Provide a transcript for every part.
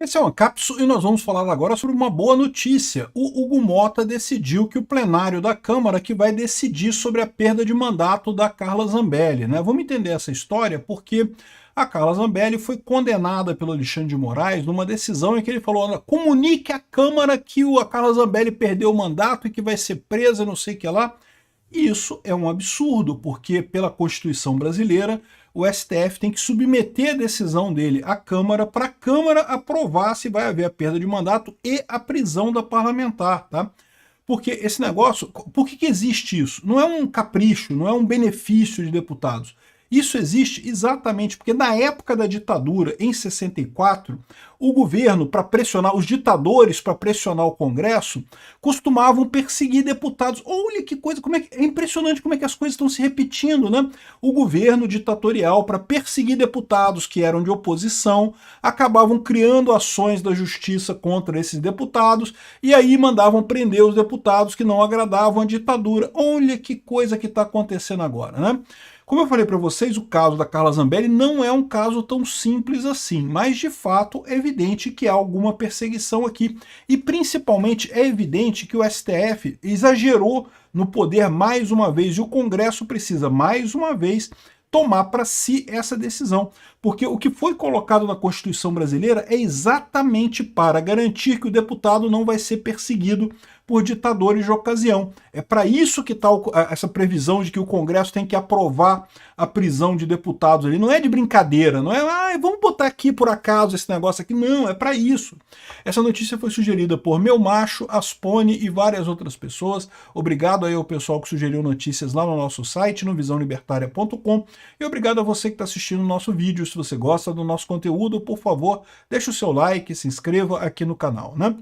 Esse é o Ancapsu e nós vamos falar agora sobre uma boa notícia. O Hugo Motta decidiu que o plenário da Câmara que vai decidir sobre a perda de mandato da Carla Zambelli, né? Vamos entender essa história porque a Carla Zambelli foi condenada pelo Alexandre de Moraes numa decisão em que ele falou: comunique à Câmara que a Carla Zambelli perdeu o mandato e que vai ser presa, não sei o que lá. E isso é um absurdo, porque pela Constituição brasileira, o STF tem que submeter a decisão dele à Câmara para a Câmara aprovar se vai haver a perda de mandato e a prisão da parlamentar, tá? Porque esse negócio, por que existe isso? Não é um capricho, não é um benefício de deputados. Isso existe exatamente porque na época da ditadura, em 64, o governo, para pressionar, os ditadores, para pressionar o Congresso, costumavam perseguir deputados. Olha que coisa, é impressionante como é que as coisas estão se repetindo, né? O governo ditatorial, para perseguir deputados que eram de oposição, acabavam criando ações da justiça contra esses deputados e aí mandavam prender os deputados que não agradavam a ditadura. Olha que coisa que está acontecendo agora, né? Como eu falei para vocês, o caso da Carla Zambelli não é um caso tão simples assim, mas de fato é evidente que há alguma perseguição aqui. E principalmente é evidente que o STF exagerou no poder mais uma vez e o Congresso precisa mais uma vez tomar para si essa decisão. Porque o que foi colocado na Constituição brasileira é exatamente para garantir que o deputado não vai ser perseguido por ditadores de ocasião. É para isso que está essa previsão de que o Congresso tem que aprovar a prisão de deputados ali. Não é de brincadeira, não é, vamos botar aqui por acaso esse negócio aqui. Não, é para isso. Essa notícia foi sugerida por Meu Macho, Aspone e várias outras pessoas. Obrigado aí ao pessoal que sugeriu notícias lá no nosso site, no visãolibertaria.com. E obrigado a você que está assistindo o nosso vídeo. Se você gosta do nosso conteúdo, por favor, deixe o seu like, se inscreva aqui no canal, né?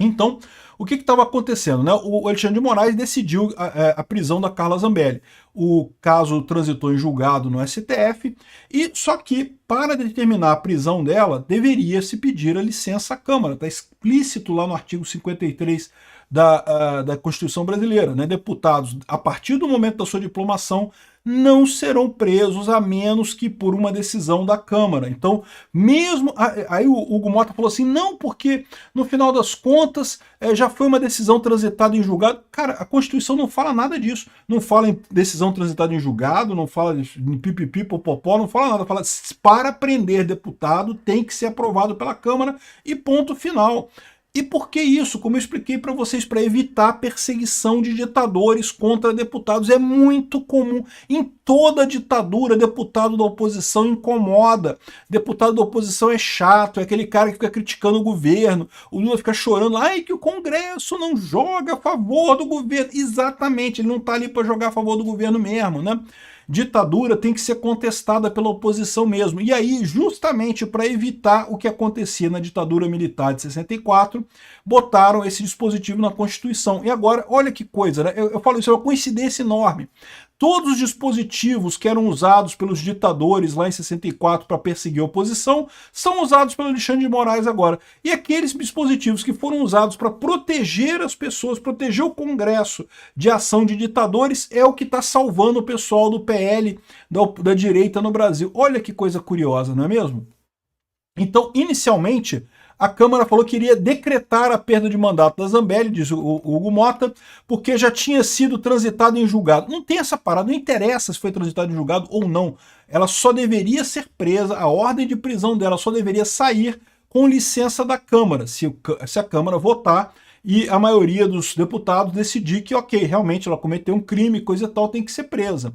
Então, o que estava acontecendo? Né? O Alexandre de Moraes decidiu a prisão da Carla Zambelli. O caso transitou em julgado no STF, e só que para determinar a prisão dela, deveria se pedir a licença à Câmara. Está explícito lá no artigo 53 da Constituição brasileira. Né? Deputados, a partir do momento da sua diplomação, não serão presos a menos que por uma decisão da Câmara. Então, mesmo... Aí o Hugo Motta falou assim, não, porque no final das contas já foi uma decisão transitada em julgado. Cara, a Constituição não fala nada disso. Não fala em decisão transitada em julgado, não fala em pipipi, popopó, não fala nada. Fala, para prender deputado tem que ser aprovado pela Câmara e ponto final. E por que isso? Como eu expliquei para vocês, para evitar perseguição de ditadores contra deputados. É muito comum. Em toda ditadura, deputado da oposição incomoda. Deputado da oposição é chato, é aquele cara que fica criticando o governo. O Lula fica chorando, ai, que o Congresso não joga a favor do governo. Exatamente, ele não está ali para jogar a favor do governo mesmo, né? Ditadura tem que ser contestada pela oposição mesmo. E aí, justamente para evitar o que acontecia na ditadura militar de 64, botaram esse dispositivo na Constituição. E agora, olha que coisa, né? Eu falo isso, é uma coincidência enorme. Todos os dispositivos que eram usados pelos ditadores lá em 64 para perseguir a oposição são usados pelo Alexandre de Moraes agora. E aqueles dispositivos que foram usados para proteger as pessoas, proteger o Congresso de ação de ditadores, é o que está salvando o pessoal do PL, da direita no Brasil. Olha que coisa curiosa, não é mesmo? Então, inicialmente, a Câmara falou que iria decretar a perda de mandato da Zambelli, diz o Hugo Motta, porque já tinha sido transitado em julgado. Não tem essa parada, não interessa se foi transitado em julgado ou não. Ela só deveria ser presa, a ordem de prisão dela só deveria sair com licença da Câmara, se a Câmara votar e a maioria dos deputados decidir que, ok, realmente ela cometeu um crime, coisa e tal, tem que ser presa.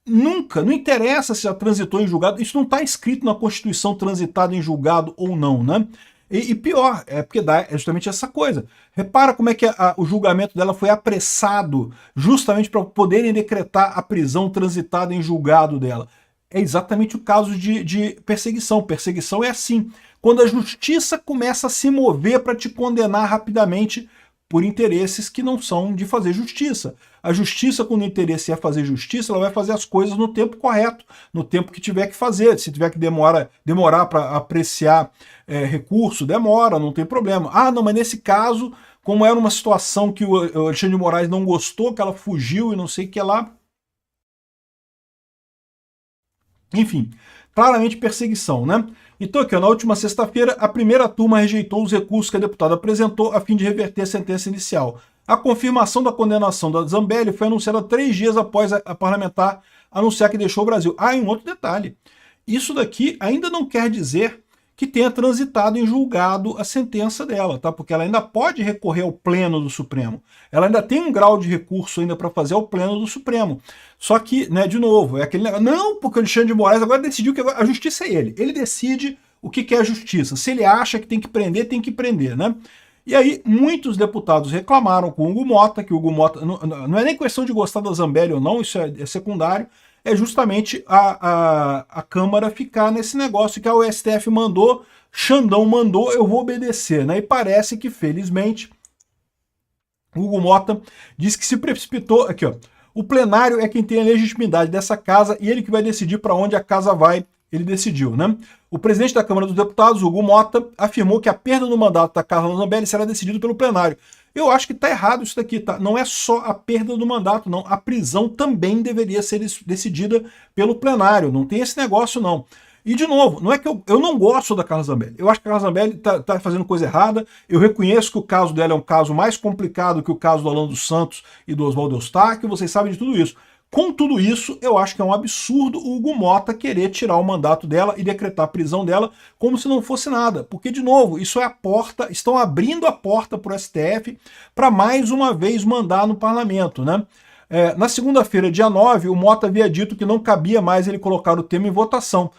Nunca, não interessa se já transitou em julgado, isso não está escrito na Constituição transitado em julgado ou não, né? E pior, é porque dá justamente essa coisa. Repara como é que o julgamento dela foi apressado justamente para poderem decretar a prisão transitada em julgado dela. É exatamente o caso de perseguição. Perseguição é assim. Quando a justiça começa a se mover para te condenar rapidamente por interesses que não são de fazer justiça. A justiça, quando o interesse é fazer justiça, ela vai fazer as coisas no tempo correto, no tempo que tiver que fazer. Se tiver que demorar para apreciar recurso, demora, não tem problema. Ah, não, mas nesse caso, como era uma situação que o Alexandre de Moraes não gostou, que ela fugiu e não sei o que lá. Enfim, claramente perseguição, né? Então aqui, ó, na última sexta-feira, a primeira turma rejeitou os recursos que a deputada apresentou a fim de reverter a sentença inicial. A confirmação da condenação da Zambelli foi anunciada 3 dias após a parlamentar anunciar que deixou o Brasil. Ah, e um outro detalhe. Isso daqui ainda não quer dizer que tenha transitado em julgado a sentença dela, tá? Porque ela ainda pode recorrer ao pleno do Supremo. Ela ainda tem um grau de recurso ainda para fazer ao pleno do Supremo. Só que, né, de novo, é aquele negócio, não, porque o Alexandre de Moraes agora decidiu que a justiça é ele. Ele decide o que é a justiça. Se ele acha que tem que prender, né? E aí, muitos deputados reclamaram com o Hugo Mota, que o Hugo Mota, não é nem questão de gostar da Zambelli ou não, isso é secundário, é justamente a Câmara ficar nesse negócio que a STF mandou, Xandão mandou, eu vou obedecer, né? E parece que, felizmente, o Hugo Mota disse que se precipitou, aqui ó, o plenário é quem tem a legitimidade dessa casa e ele que vai decidir para onde a casa vai, ele decidiu, né? O presidente da Câmara dos Deputados, Hugo Mota, afirmou que a perda do mandato da Carla Zambelli será decidida pelo plenário. Eu acho que está errado isso daqui, tá? Não é só a perda do mandato, não. A prisão também deveria ser decidida pelo plenário. Não tem esse negócio, não. E, de novo, não é que eu não gosto da Carla Zambelli. Eu acho que a Carla Zambelli tá fazendo coisa errada. Eu reconheço que o caso dela é um caso mais complicado que o caso do Alan dos Santos e do Oswaldo Eustáquio. Vocês sabem de tudo isso. Com tudo isso, eu acho que é um absurdo o Hugo Mota querer tirar o mandato dela e decretar a prisão dela como se não fosse nada. Porque, de novo, isso é a porta, estão abrindo a porta para o STF para mais uma vez mandar no parlamento, né? Na segunda-feira, dia 9, o Mota havia dito que não cabia mais ele colocar o tema em votação.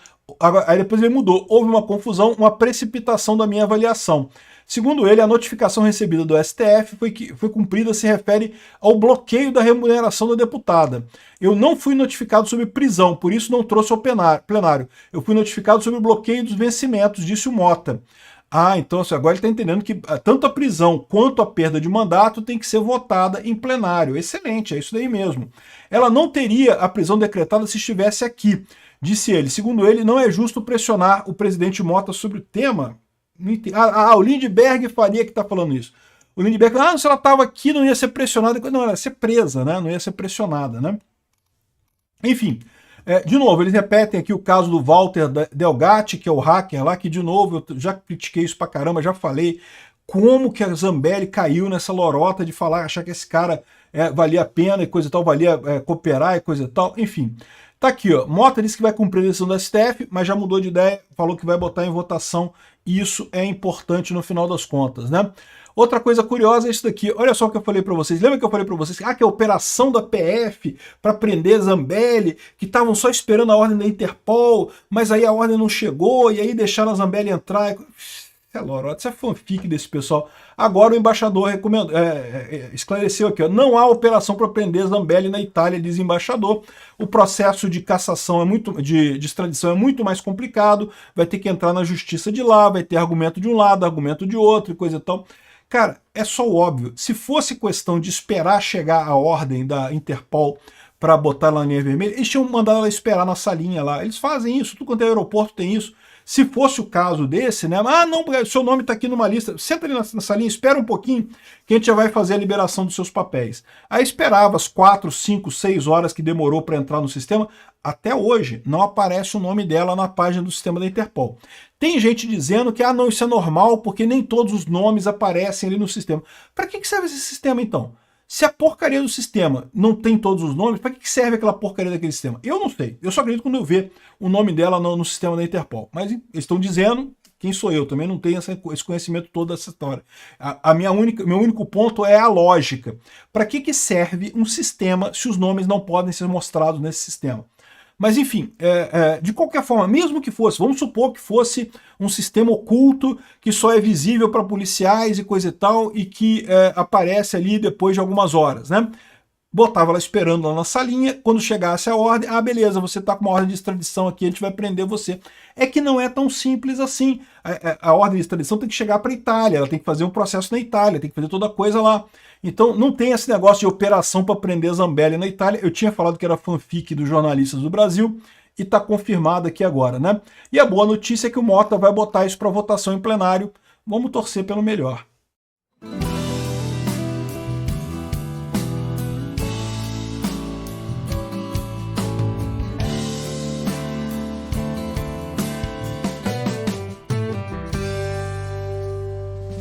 Aí depois ele mudou. Houve uma confusão, uma precipitação da minha avaliação. Segundo ele, a notificação recebida do STF foi cumprida se refere ao bloqueio da remuneração da deputada. Eu não fui notificado sobre prisão, por isso não trouxe ao plenário. Eu fui notificado sobre o bloqueio dos vencimentos, disse o Mota. Ah, então agora ele está entendendo que tanto a prisão quanto a perda de mandato tem que ser votada em plenário. Excelente, é isso daí mesmo. Ela não teria a prisão decretada se estivesse aqui, disse ele. Segundo ele, não é justo pressionar o presidente Mota sobre o tema. O Lindbergh Faria que está falando isso. O Lindbergh, se ela estava aqui não ia ser pressionada. Não, ela ia ser presa, né? Não ia ser pressionada, né? Enfim, de novo, eles repetem aqui o caso do Walter Delgatti, que é o hacker lá, que de novo, eu já critiquei isso pra caramba, já falei como que a Zambelli caiu nessa lorota de falar, achar que esse cara valia a pena e coisa e tal, valia cooperar e coisa e tal, enfim. Tá aqui, ó, Mota disse que vai cumprir a decisão da STF, mas já mudou de ideia, falou que vai botar em votação, e isso é importante no final das contas, né? Outra coisa curiosa é isso daqui, olha só o que eu falei para vocês, lembra que eu falei para vocês que a operação da PF para prender Zambelli, que estavam só esperando a ordem da Interpol, mas aí a ordem não chegou, e aí deixaram a Zambelli entrar... É lorota, isso é fanfic desse pessoal. Agora o embaixador esclareceu aqui, ó, não há operação para prender Zambelli na Itália, diz o embaixador. O processo de cassação de extradição é muito mais complicado, vai ter que entrar na justiça de lá, vai ter argumento de um lado, argumento de outro e coisa e tal. Cara, é só o óbvio. Se fosse questão de esperar chegar a ordem da Interpol para botar na linha vermelha, eles tinham mandado ela esperar na salinha lá. Eles fazem isso, tudo quanto é aeroporto tem isso. Se fosse o caso desse, né? Não, seu nome está aqui numa lista, senta ali na salinha, espera um pouquinho que a gente já vai fazer a liberação dos seus papéis. Aí esperava as 4, 5, 6 horas que demorou para entrar no sistema. Até hoje não aparece o nome dela na página do sistema da Interpol. Tem gente dizendo que, não, isso é normal porque nem todos os nomes aparecem ali no sistema. Para que serve esse sistema então? Se a porcaria do sistema não tem todos os nomes, para que serve aquela porcaria daquele sistema? Eu não sei. Eu só acredito quando eu ver o nome dela no sistema da Interpol. Mas eles estão dizendo, quem sou eu? Também não tenho esse conhecimento todo dessa história. Meu único ponto é a lógica. Para que serve um sistema se os nomes não podem ser mostrados nesse sistema? Mas enfim, de qualquer forma, mesmo que fosse, vamos supor que fosse um sistema oculto que só é visível para policiais e coisa e tal, e que aparece ali depois de algumas horas, né? Botava ela esperando lá na salinha, quando chegasse a ordem, beleza, você está com uma ordem de extradição aqui, a gente vai prender você. É que não é tão simples assim. A ordem de extradição tem que chegar para a Itália, ela tem que fazer um processo na Itália, tem que fazer toda a coisa lá. Então não tem esse negócio de operação para prender Zambelli na Itália. Eu tinha falado que era fanfic dos jornalistas do Brasil e está confirmado aqui agora, né? E a boa notícia é que o Mota vai botar isso para votação em plenário. Vamos torcer pelo melhor.